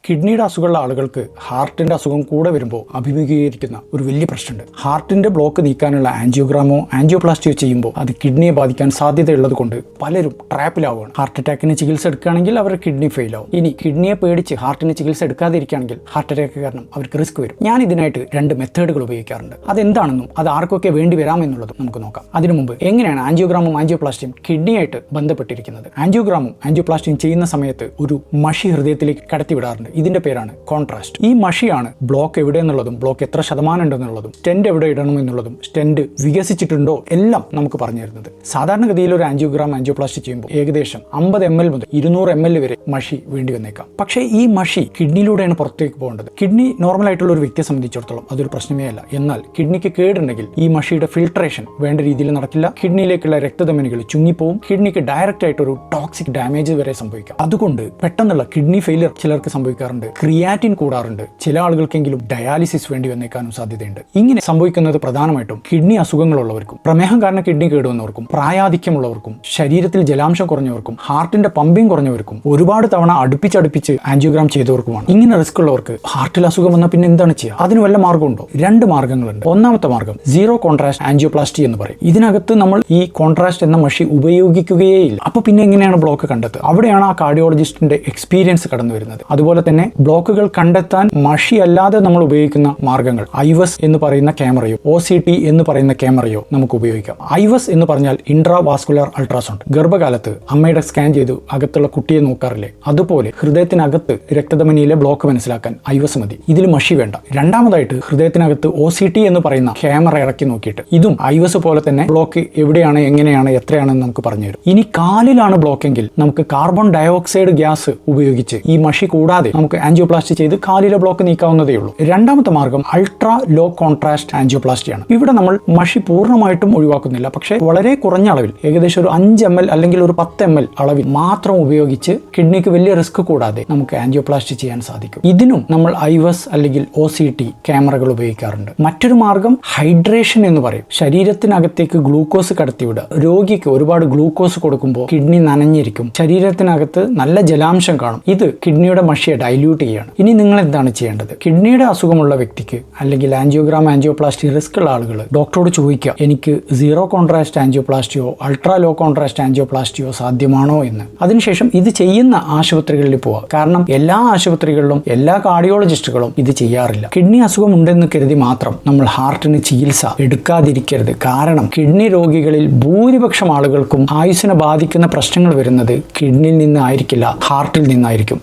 കിഡ്നിയുടെ അസുഖമുള്ള ആളുകൾക്ക് ഹാർട്ടിന്റെ അസുഖം കൂടെ വരുമ്പോൾ അഭിമുഖീകരിക്കുന്ന ഒരു വലിയ പ്രശ്നമുണ്ട്. ഹാർട്ടിന്റെ ബ്ലോക്ക് നീക്കാനുള്ള ആൻജിയോഗ്രാമോ ആൻജിയോപ്ലാസ്റ്റിയോ ചെയ്യുമ്പോൾ അത് കിഡ്നിയെ ബാധിക്കാൻ സാധ്യതയുള്ളത് കൊണ്ട് പലരും ട്രാപ്പിലാവുകയാണ്. ഹാർട്ട് അറ്റാക്കിന് ചികിത്സ എടുക്കുകയാണെങ്കിൽ അവരുടെ കിഡ്നി ഫെയിൽ ആവും. ഇനി കിഡ്നിയെ പേടിച്ച് ഹാർട്ടിന് ചികിത്സ എടുക്കാതിരിക്കുകയാണെങ്കിൽ ഹാർട്ട് അറ്റാക്ക് കാരണം അവർക്ക് റിസ്ക് വരും. ഞാൻ ഇതിനായിട്ട് 2 മെത്തേഡുകൾ ഉപയോഗിക്കാറുണ്ട്. അതെന്താണെന്നും അത് ആർക്കൊക്കെ വേണ്ടി വരാമെന്നുള്ളതും നമുക്ക് നോക്കാം. അതിനു മുമ്പ് എങ്ങനെയാണ് ആൻജിയോഗ്രാമും ആൻജിയോപ്ലാസ്റ്റിയും കിഡ്നിയായിട്ട് ബന്ധപ്പെട്ടിരിക്കുന്നത്? ആൻജിയോഗ്രാമും ആൻജിയോപ്ലാസ്റ്റിയും ചെയ്യുന്ന സമയത്ത് ഒരു മഷി ഹൃദയത്തിലേക്ക് കടത്തിവിടാറുണ്ട്. ഇതിന്റെ പേരാണ് കോൺട്രാസ്റ്റ്. ഈ മഷിയാണ് ബ്ലോക്ക് എവിടെയെന്നുള്ളതും ബ്ലോക്ക് എത്ര ശതമാനം ഉണ്ടെന്നുള്ളതും സ്റ്റെന്റ് എവിടെ ഇടണം എന്നുള്ളതും സ്റ്റെന്റ് വികസിച്ചിട്ടുണ്ടോ എല്ലാം നമുക്ക് പറഞ്ഞു തരുന്നത്. സാധാരണഗതിയിൽ ഒരു ആൻജിയോഗ്രാം ആൻജിയോപ്ലാസ്റ്റി ചെയ്യുമ്പോൾ ഏകദേശം 50 ml മുതൽ 200 ml വരെ മഷി വേണ്ടി വന്നേക്കാം. പക്ഷേ ഈ മഷി കിഡ്നിയിലൂടെയാണ് പുറത്തേക്ക് പോകേണ്ടത്. കിഡ്നി നോർമൽ ആയിട്ടുള്ള ഒരു വ്യക്തിയെ സംബന്ധിച്ചിടത്തോളം അതൊരു പ്രശ്നമേ അല്ല. എന്നാൽ കിഡ്നിക്ക് കേടുണ്ടെങ്കിൽ ഈ മഷിയുടെ ഫിൽട്രേഷൻ വേണ്ട രീതിയിൽ നടക്കില്ല. കിഡ്നിയിലേക്കുള്ള രക്തധമനികൾ ചുങ്ങിപ്പോവും. കിഡ്നിക്ക് ഡയറക്റ്റ് ആയിട്ട് ഒരു ടോക്സിക് ഡാമേജ് വരെ സംഭവിക്കാം. അതുകൊണ്ട് പെട്ടെന്നുള്ള കിഡ്നി ഫെയിലിയർ ചിലർക്ക് സംഭവിക്കാറുണ്ട്. ക്രിയാറ്റിൻ കൂടാറുണ്ട്. ചില ആളുകൾക്കെങ്കിലും ഡയാലിസിസ് വേണ്ടി വന്നേക്കാനും സാധ്യതയുണ്ട്. ഇങ്ങനെ സംഭവിക്കുന്നത് പ്രധാനമായിട്ടും കിഡ്നി അസുഖങ്ങളുള്ളവർക്കും പ്രമേഹം കാരണം കിഡ്നി കേടുവന്നവർക്കും പ്രായാധിക്യമുള്ളവർക്കും ശരീരത്തിൽ ജലാംശം കുറഞ്ഞവർക്കും ഹാർട്ടിന്റെ പമ്പിങ് കുറഞ്ഞവർക്കും ഒരുപാട് തവണ അടുപ്പിച്ച് ആൻജിയോഗ്രാം ചെയ്തവർക്കുമാണ്. ഇങ്ങനെ റിസ്ക് ഉള്ളവർക്ക് ഹാർട്ടിൽ അസുഖം വന്നാൽ പിന്നെ എന്താണ് ചെയ്യുക? അതിന് വല്ല മാർഗമുണ്ടോ? 2 മാർഗങ്ങളുണ്ട്. ഒന്നാമത്തെ മാർഗം സീറോ കോൺട്രാസ്റ്റ് ആൻജിയോപ്ലാസ്റ്റി എന്ന് പറയും. ഇതിനകത്ത് നമ്മൾ ഈ കോൺട്രാസ്റ്റ് എന്ന മഷി ഉപയോഗിക്കുകയേ ഇല്ല. അപ്പൊ പിന്നെ എങ്ങനെയാണ് ബ്ലോക്ക് കണ്ടെത്തുക? അവിടെയാണ് ആ കാർഡിയോളജിസ്റ്റിന്റെ എക്സ്പീരിയൻസ് കടന്നു വരുന്നത്. അതുപോലെ തന്നെ ബ്ലോക്കുകൾ കണ്ടെത്താൻ മഷി അല്ലാതെ നമ്മൾ ഉപയോഗിക്കുന്ന മാർഗങ്ങൾ ഐവസ് എന്ന് പറയുന്ന ക്യാമറയോ OCT എന്ന് പറയുന്ന ക്യാമറയോ നമുക്ക് ഉപയോഗിക്കാം. ഐവസ് എന്ന് പറഞ്ഞാൽ ഇൻട്രാവാസ്കുലർ അൾട്രാസൗണ്ട്. ഗർഭകാലത്ത് അമ്മയുടെ സ്കാൻ ചെയ്ത് അകത്തുള്ള കുട്ടിയെ നോക്കാറില്ലേ, അതുപോലെ ഹൃദയത്തിനകത്ത് രക്തധമനിയിലെ ബ്ലോക്ക് മനസ്സിലാക്കാൻ ഐവസ് മതി. ഇതിൽ മഷി വേണ്ട. രണ്ടാമതായിട്ട് ഹൃദയത്തിനകത്ത് OCT എന്ന് പറയുന്ന ക്യാമറ ഇറക്കി നോക്കിയിട്ട് ഇതും ഐവസ് പോലെ തന്നെ ബ്ലോക്ക് എവിടെയാണ്, എങ്ങനെയാണ്, എത്രയാണെന്ന് നമുക്ക് പറഞ്ഞു തരും. ഇനി കാലിലാണ് ബ്ലോക്കെങ്കിൽ നമുക്ക് കാർബൺ ഡയോക്സൈഡ് ഗ്യാസ് ഉപയോഗിച്ച് ഈ മഷി കൂടാതെ നമുക്ക് ആൻജിയോപ്ലാസ്റ്റി ചെയ്ത് കാലിലെ ബ്ലോക്ക് നീക്കാവുന്നതേ ഉള്ളൂ. രണ്ടാമത്തെ മാർഗം അൾട്രാ ലോ കോൺട്രാസ്റ്റ് ആൻജിയോപ്ലാസ്റ്റിയാണ്. ഇവിടെ നമ്മൾ മഷി പൂർണ്ണമായിട്ടും ഒഴിവാക്കുന്നില്ല. പക്ഷേ വളരെ കുറഞ്ഞ അളവിൽ, ഏകദേശം ഒരു 5 ml അല്ലെങ്കിൽ ഒരു 10 ml അളവിൽ മാത്രം ഉപയോഗിച്ച് കിഡ്നിക്ക് വലിയ റിസ്ക് കൂടാതെ നമുക്ക് ആൻജിയോപ്ലാസ്റ്റി ചെയ്യാൻ സാധിക്കും. ഇതിനും നമ്മൾ ഐവസ് അല്ലെങ്കിൽ OCT ക്യാമറകൾ ഉപയോഗിക്കാറുണ്ട്. മറ്റൊരു മാർഗം ഹൈഡ്രേഷൻ എന്ന് പറയും. ശരീരത്തിനകത്തേക്ക് ഗ്ലൂക്കോസ് കടത്തിവിടുക. രോഗിക്ക് ഒരുപാട് ഗ്ലൂക്കോസ് കൊടുക്കുമ്പോൾ കിഡ്നി നനഞ്ഞിരിക്കും. ശരീരത്തിനകത്ത് നല്ല ജലാംശം കാണും. ഇത് കിഡ്നിയുടെ മഷിയെ ഡൈല്യൂട്ട് ചെയ്യാണ്. ഇനി നിങ്ങൾ എന്താണ് ചെയ്യേണ്ടത്? കിഡ്നിയുടെ അസുഖമുള്ള വ്യക്തിക്ക് അല്ലെങ്കിൽ ആൻജിയോഗ്രാം ആൻജിയോപ്ലാസ്റ്റി റിസ്ക് ഉള്ള ആളുകൾ ഡോക്ടറോട് ചോദിക്കുക, എനിക്ക് സീറോ കോൺട്രാസ്റ്റ് ആൻജിയോപ്ലാസ്റ്റിയോ അൾട്രാ ലോ കോൺട്രാസ്റ്റ് ആൻജിയോപ്ലാസ്റ്റിയോ സാധ്യമാണോ എന്ന്. അതിനുശേഷം ഇത് ചെയ്യുന്ന ആശുപത്രികളിൽ പോവുക. കാരണം എല്ലാ ആശുപത്രികളിലും എല്ലാ കാർഡിയോളജിസ്റ്റുകളും ഇത് ചെയ്യാറില്ല. കിഡ്നി അസുഖം ഉണ്ടെന്ന് കരുതി മാത്രം നമ്മൾ ഹാർട്ടിന് ചികിത്സ എടുക്കാതിരിക്കരുത്. കാരണം കിഡ്നി രോഗികളിൽ ഭൂരിപക്ഷം ആളുകൾക്കും ആയുസ്സിനെ ബാധിക്കുന്ന പ്രശ്നങ്ങൾ വരുന്നത് കിഡ്നിയിൽ നിന്നായിരിക്കില്ല, ഹാർട്ടിൽ നിന്നായിരിക്കും.